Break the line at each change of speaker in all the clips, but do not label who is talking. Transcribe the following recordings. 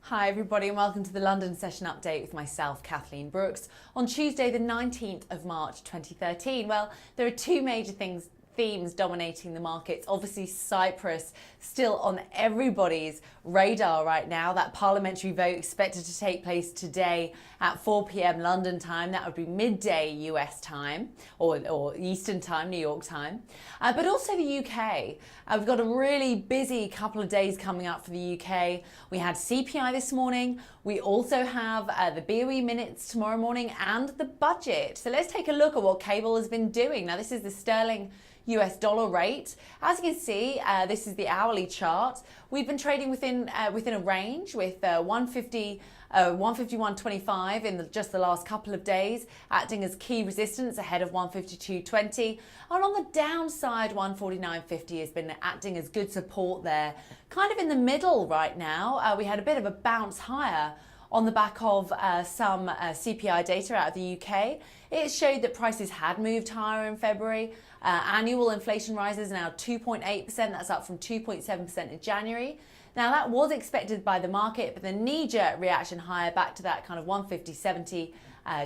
Hi everybody and welcome to the London session update with myself, Kathleen Brooks, on Tuesday the 19th of March 2013. Well, there are two major themes dominating the markets. Obviously Cyprus still on everybody's radar right now. That parliamentary vote expected to take place today at 4 p.m. London time. That would be midday US time or Eastern time, New York time. But also the UK. We've got a really busy couple of days coming up for the UK. We had CPI this morning. We also have the BOE minutes tomorrow morning and the budget. So let's take a look at what cable has been doing. Now this is the sterling US dollar rate. As you can see, this is the hourly chart. We've been trading within a range with 151.25 in just the last couple of days, acting as key resistance ahead of 152.20. And on the downside, 149.50 has been acting as good support there. Kind of in the middle right now. We had a bit of a bounce higher on the back of some CPI data out of the UK. It showed that prices had moved higher in February. Annual inflation rises now 2.8%. That's up from 2.7% in January. Now that was expected by the market, but the knee-jerk reaction higher back to that kind of 150.70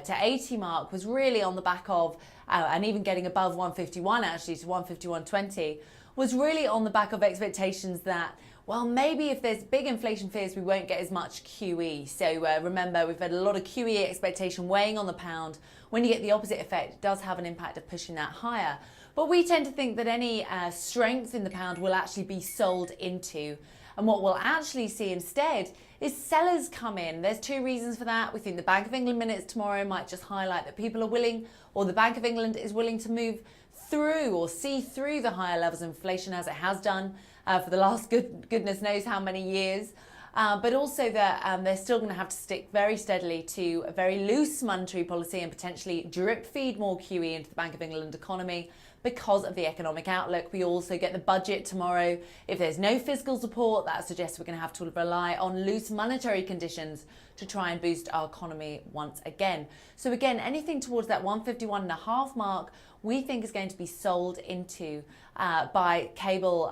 to 80 mark was really on the back of, and even getting above 151 actually to 151.20, was really on the back of expectations that, well, maybe if there's big inflation fears, we won't get as much QE. So remember, we've had a lot of QE expectation weighing on the pound. When you get the opposite effect, it does have an impact of pushing that higher. But we tend to think that any strength in the pound will actually be sold into. And what we'll actually see instead is sellers come in. There's two reasons for that. We think the Bank of England minutes tomorrow might just highlight that people are willing, or the Bank of England is willing to move through or see through the higher levels of inflation as it has done for the last goodness knows how many years. But also that they're still going to have to stick very steadily to a very loose monetary policy and potentially drip feed more QE into the Bank of England economy because of the economic outlook. We also get the budget tomorrow. If there's no fiscal support, that suggests we're going to have to rely on loose monetary conditions to try and boost our economy once again. So again, anything towards that 151.5 mark, we think is going to be sold into by cable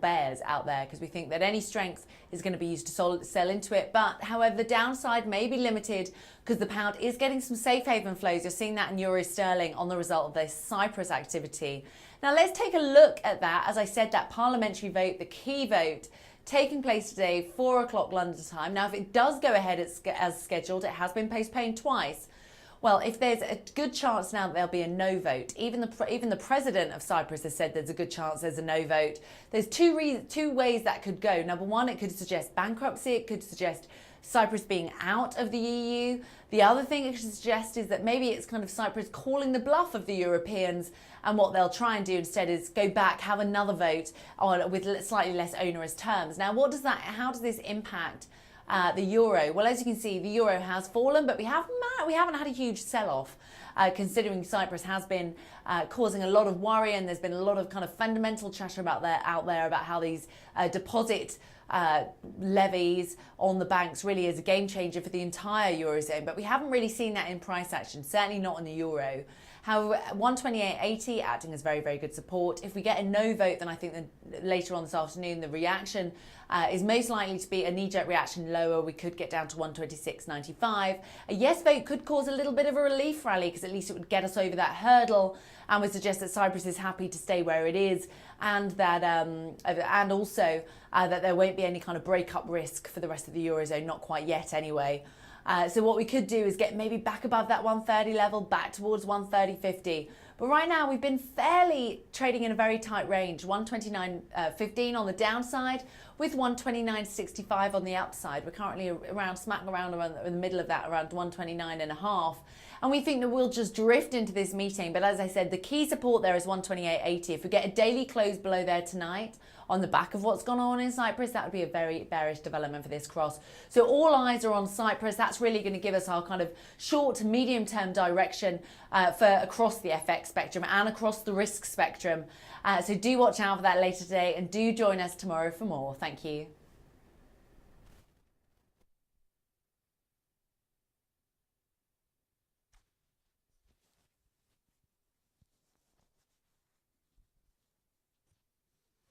bears out there, because we think that any strength is going to be used to sell into it. But however, the downside may be limited because the pound is getting some safe haven flows. You're seeing that in euro sterling on the result of this Cyprus activity. Now let's take a look at that. As I said, that parliamentary vote, the key vote, taking place today, 4 o'clock London time. Now, if it does go ahead as scheduled, it has been postponed twice. Well, if there's a good chance now that there'll be a no vote, even the president of Cyprus has said there's a good chance there's a no vote. There's two ways that could go. Number one, it could suggest bankruptcy. It could suggest Cyprus being out of the EU. The other thing it could suggest is that maybe it's kind of Cyprus calling the bluff of the Europeans, and what they'll try and do instead is go back, have another vote with slightly less onerous terms. Now, how does this impact the euro? Well, as you can see, the euro has fallen, but we haven't had a huge sell-off, considering Cyprus has been causing a lot of worry, and there's been a lot of kind of fundamental chatter out there about how these deposit levies on the banks really is a game changer for the entire eurozone. But we haven't really seen that in price action, certainly not in the euro. However, 128.80 acting as very, very good support. If we get a no vote, then I think that later on this afternoon, the reaction is most likely to be a knee-jerk reaction lower. We could get down to 126.95. A yes vote could cause a little bit of a relief rally, because at least it would get us over that hurdle and would suggest that Cyprus is happy to stay where it is, and that also that there won't be any kind of breakup risk for the rest of the eurozone, not quite yet anyway. So what we could do is get maybe back above that 130 level, back towards 130.50. But right now we've been fairly trading in a very tight range, 129.15 on the downside with 129.65 on the upside. We're currently smack around in the middle of that, around 129.5. And we think that we'll just drift into this meeting. But as I said, the key support there is 128.80. If we get a daily close below there tonight, on the back of what's gone on in Cyprus, that would be a very bearish development for this cross. So all eyes are on Cyprus. That's really going to give us our kind of short to medium term direction for across the FX spectrum and across the risk spectrum. So do watch out for that later today, and do join us tomorrow for more. Thank you.